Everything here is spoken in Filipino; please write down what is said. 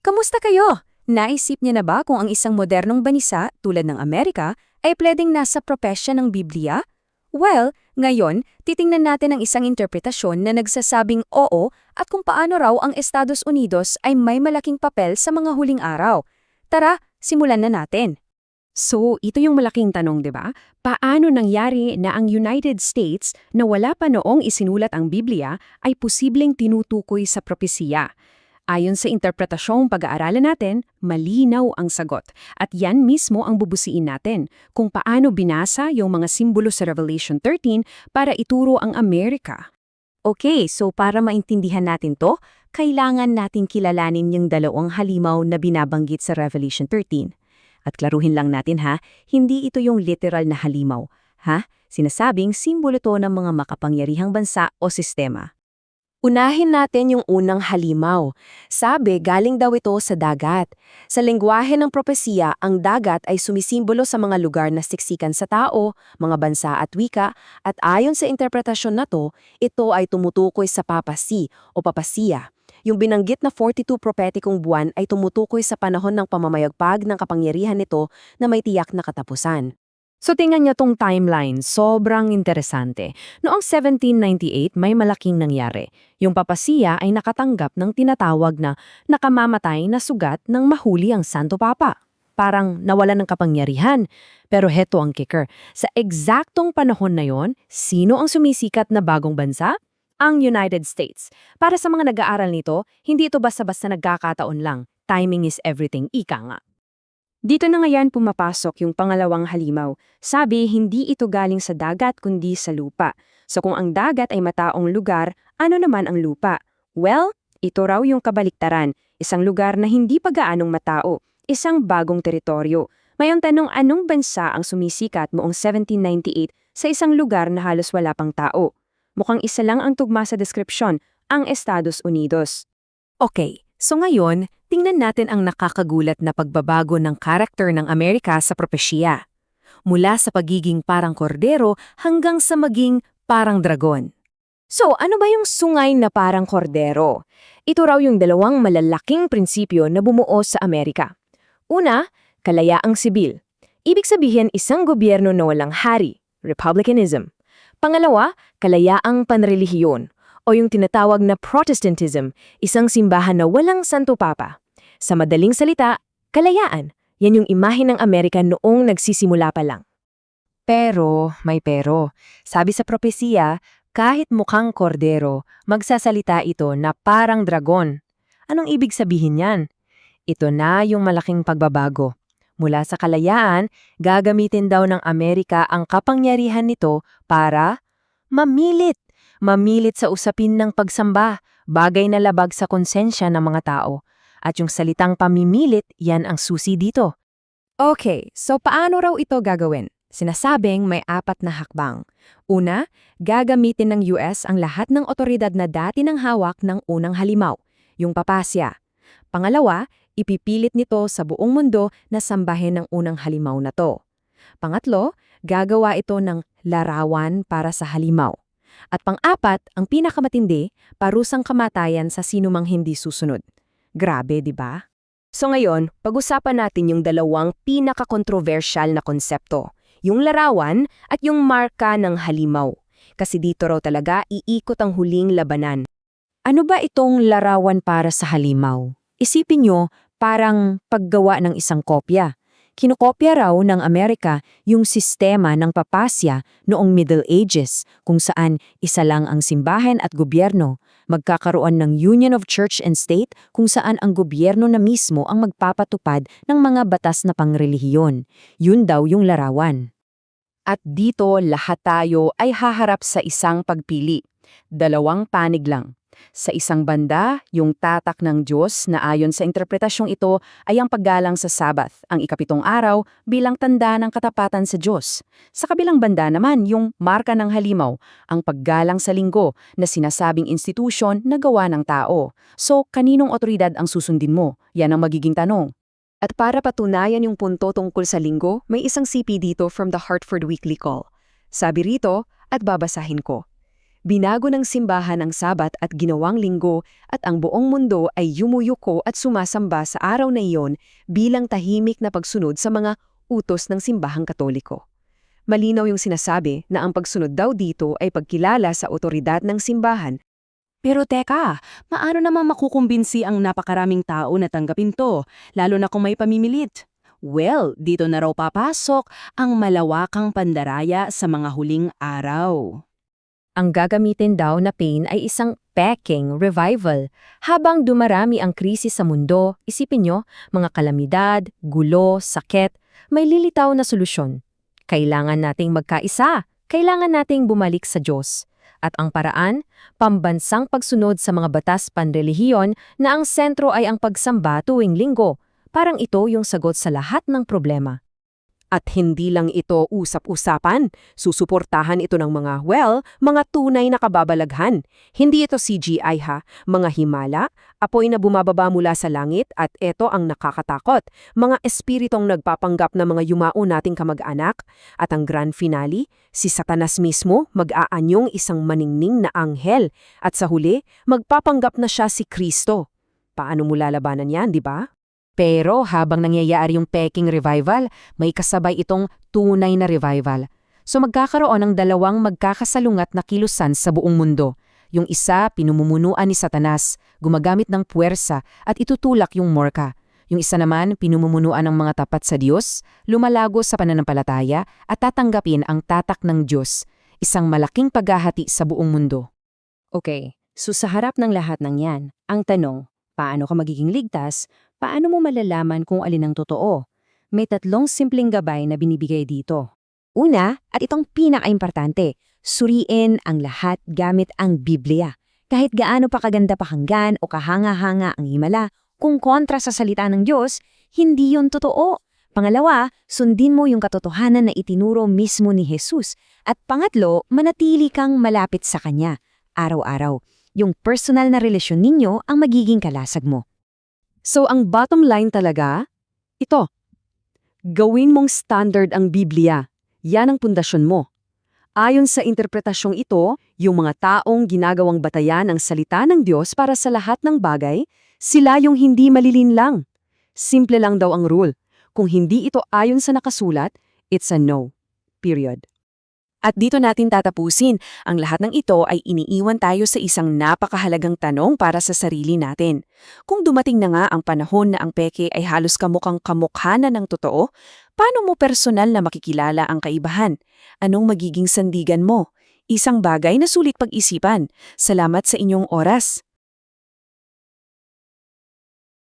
Kamusta kayo? Naisip niyo na ba kung ang isang modernong bansa tulad ng Amerika ay pwedeng nasa propesya ng Biblia? Well, ngayon, titingnan natin ang isang interpretasyon na nagsasabing oo at kung paano raw ang Estados Unidos ay may malaking papel sa mga huling araw. Tara, simulan na natin. So, ito yung malaking tanong, di ba? Paano nangyari na ang United States na wala pa noong isinulat ang Biblia ay posibleng tinutukoy sa propesiya? Ayon sa interpretasyong pag-aaralan natin, malinaw ang sagot. At yan mismo ang bubusiin natin, kung paano binasa yung mga simbolo sa Revelation 13 para ituro ang Amerika. Okay, so para maintindihan natin to, kailangan nating kilalanin yung dalawang halimaw na binabanggit sa Revelation 13. At klaruhin lang natin ha, hindi ito yung literal na halimaw. Sinasabing simbolo to ng mga makapangyarihang bansa o sistema. Unahin natin yung unang halimaw. Sabi, galing daw ito sa dagat. Sa lengguwahe ng propesiya, ang dagat ay sumisimbolo sa mga lugar na siksikan sa tao, mga bansa at wika, at ayon sa interpretasyon na to, ito ay tumutukoy sa papasi o papasiya. Yung binanggit na 42 propetikong buwan ay tumutukoy sa panahon ng pamamayagpag ng kapangyarihan nito na may tiyak na katapusan. So tingnan niyo tong timeline, sobrang interesante. Noong 1798 may malaking nangyari. Yung papasiya ay nakatanggap ng tinatawag na nakamamatay na sugat ng mahuli ang Santo Papa. Parang nawalan ng kapangyarihan. Pero heto ang kicker. Sa eksaktong panahon na yon, sino ang sumisikat na bagong bansa? Ang United States. Para sa mga nag-aaral nito, hindi ito basta-basta nagkakataon lang. Timing is everything, ika nga. Dito na ngayon pumapasok yung pangalawang halimaw. Sabi, hindi ito galing sa dagat kundi sa lupa. So kung ang dagat ay mataong lugar, ano naman ang lupa? Well, ito raw yung kabaliktaran. Isang lugar na hindi pa gaanong matao. Isang bagong teritoryo. Mayong tanong, anong bansa ang sumisikat noong 1798 sa isang lugar na halos wala pang tao? Mukhang isa lang ang tugma sa deskripsyon, ang Estados Unidos. Okay, so ngayon, tingnan natin ang nakakagulat na pagbabago ng karakter ng Amerika sa propesya. Mula sa pagiging parang kordero hanggang sa maging parang dragon. So, ano ba yung sungay na parang kordero? Ito raw yung dalawang malalaking prinsipyo na bumuo sa Amerika. Una, kalayaang sibil. Ibig sabihin isang gobyerno na walang hari, republicanism. Pangalawa, kalayaang panrelihiyon o yung tinatawag na Protestantism, isang simbahan na walang Santo Papa. Sa madaling salita, kalayaan. Yan yung imahe ng Amerika noong nagsisimula pa lang. Pero, may pero. Sabi sa propesiya, kahit mukhang kordero, magsasalita ito na parang dragon. Anong ibig sabihin yan? Ito na yung malaking pagbabago. Mula sa kalayaan, gagamitin daw ng Amerika ang kapangyarihan nito para mamilit. Mamilit sa usapin ng pagsamba, bagay na labag sa konsensya ng mga tao. At yung salitang pamimilit, yan ang susi dito. Okay, so paano raw ito gagawin? Sinasabing may 4 na hakbang. Una, gagamitin ng US ang lahat ng otoridad na dati ng hawak ng unang halimaw, yung papasya. Pangalawa, ipipilit nito sa buong mundo na sambahin ng unang halimaw na to. Pangatlo, gagawa ito ng larawan para sa halimaw. At pang-4, ang pinakamatindi, parusang kamatayan sa sinumang hindi susunod. Grabe, di ba? So ngayon, pag-usapan natin yung dalawang pinaka-kontrobersyal na konsepto, yung larawan at yung marka ng halimaw. Kasi dito raw talaga iikot ang huling labanan. Ano ba itong larawan para sa halimaw? Isipin nyo, parang paggawa ng isang kopya. Kinokopya raw ng Amerika yung sistema ng papasya noong Middle Ages kung saan isa lang ang simbahan at gobyerno. Magkakaroon ng Union of Church and State kung saan ang gobyerno na mismo ang magpapatupad ng mga batas na pangrelihiyon. Yun daw yung larawan. At dito lahat tayo ay haharap sa isang pagpili. Dalawang panig lang. Sa isang banda, yung tatak ng Diyos na ayon sa interpretasyong ito ay ang paggalang sa Sabbath, ang ika-7 araw bilang tanda ng katapatan sa Diyos. Sa kabilang banda naman, yung marka ng halimaw, ang paggalang sa linggo na sinasabing institusyon na gawa ng tao. So, kaninong otoridad ang susundin mo? Yan ang magiging tanong. At para patunayan yung punto tungkol sa linggo, may isang CP dito from the Hartford Weekly Call. Sabi rito, at babasahin ko. Binago ng simbahan ang Sabat at ginawang linggo at ang buong mundo ay yumuyuko at sumasamba sa araw na iyon bilang tahimik na pagsunod sa mga utos ng simbahang Katoliko. Malinaw yung sinasabi na ang pagsunod daw dito ay pagkilala sa otoridad ng simbahan. Pero teka, paano namang makukumbinsi ang napakaraming tao na tanggapin to, lalo na kung may pamimilit? Well, dito na raw papasok ang malawakang pandaraya sa mga huling araw. Ang gagamitin daw na pain ay isang peking revival. Habang dumarami ang krisis sa mundo, isipin nyo, mga kalamidad, gulo, sakit, may lilitaw na solusyon. Kailangan nating magkaisa, kailangan nating bumalik sa Diyos. At ang paraan, pambansang pagsunod sa mga batas panrelihiyon na ang sentro ay ang pagsamba tuwing linggo. Parang ito yung sagot sa lahat ng problema. At hindi lang ito usap-usapan, susuportahan ito ng mga tunay na kababalaghan. Hindi ito CGI ha, mga himala, apoy na bumababa mula sa langit at ito ang nakakatakot, mga espiritong nagpapanggap na mga yumao nating kamag-anak. At ang grand finale, si Satanas mismo mag-aanyong isang maningning na anghel at sa huli, magpapanggap na siya si Kristo. Paano mo lalabanan yan, di ba? Pero habang nangyayari yung Peking Revival, may kasabay itong tunay na revival. So magkakaroon ng dalawang magkakasalungat na kilusan sa buong mundo. Yung isa, pinumumunuan ni Satanas, gumagamit ng puwersa at itutulak yung morka. Yung isa naman, pinumumunuan ng mga tapat sa Diyos, lumalago sa pananampalataya at tatanggapin ang tatak ng Diyos. Isang malaking paghahati sa buong mundo. Okay, so sa harap ng lahat ng yan, ang tanong, paano ka magiging ligtas? Paano mo malalaman kung alin ang totoo? May 3 simpleng gabay na binibigay dito. Una, at itong pinaka-importante, suriin ang lahat gamit ang Biblia. Kahit gaano pa kaganda pakinggan o kahanga-hanga ang himala, kung kontra sa salita ng Diyos, hindi yon totoo. Pangalawa, sundin mo yung katotohanan na itinuro mismo ni Jesus. At pangatlo, manatili kang malapit sa Kanya, araw-araw. Yung personal na relasyon ninyo ang magiging kalasag mo. So ang bottom line talaga, ito. Gawin mong standard ang Biblia. Yan ang pundasyon mo. Ayon sa interpretasyong ito, yung mga taong ginagawang batayan ang salita ng Diyos para sa lahat ng bagay, sila yung hindi malilinlang. Simple lang daw ang rule. Kung hindi ito ayon sa nakasulat, it's a no. Period. At dito natin tatapusin. Ang lahat ng ito ay iniiwan tayo sa isang napakahalagang tanong para sa sarili natin. Kung dumating na nga ang panahon na ang peke ay halos kamukhang kamukha na ng totoo, paano mo personal na makikilala ang kaibahan? Anong magiging sandigan mo? Isang bagay na sulit pag-isipan. Salamat sa inyong oras.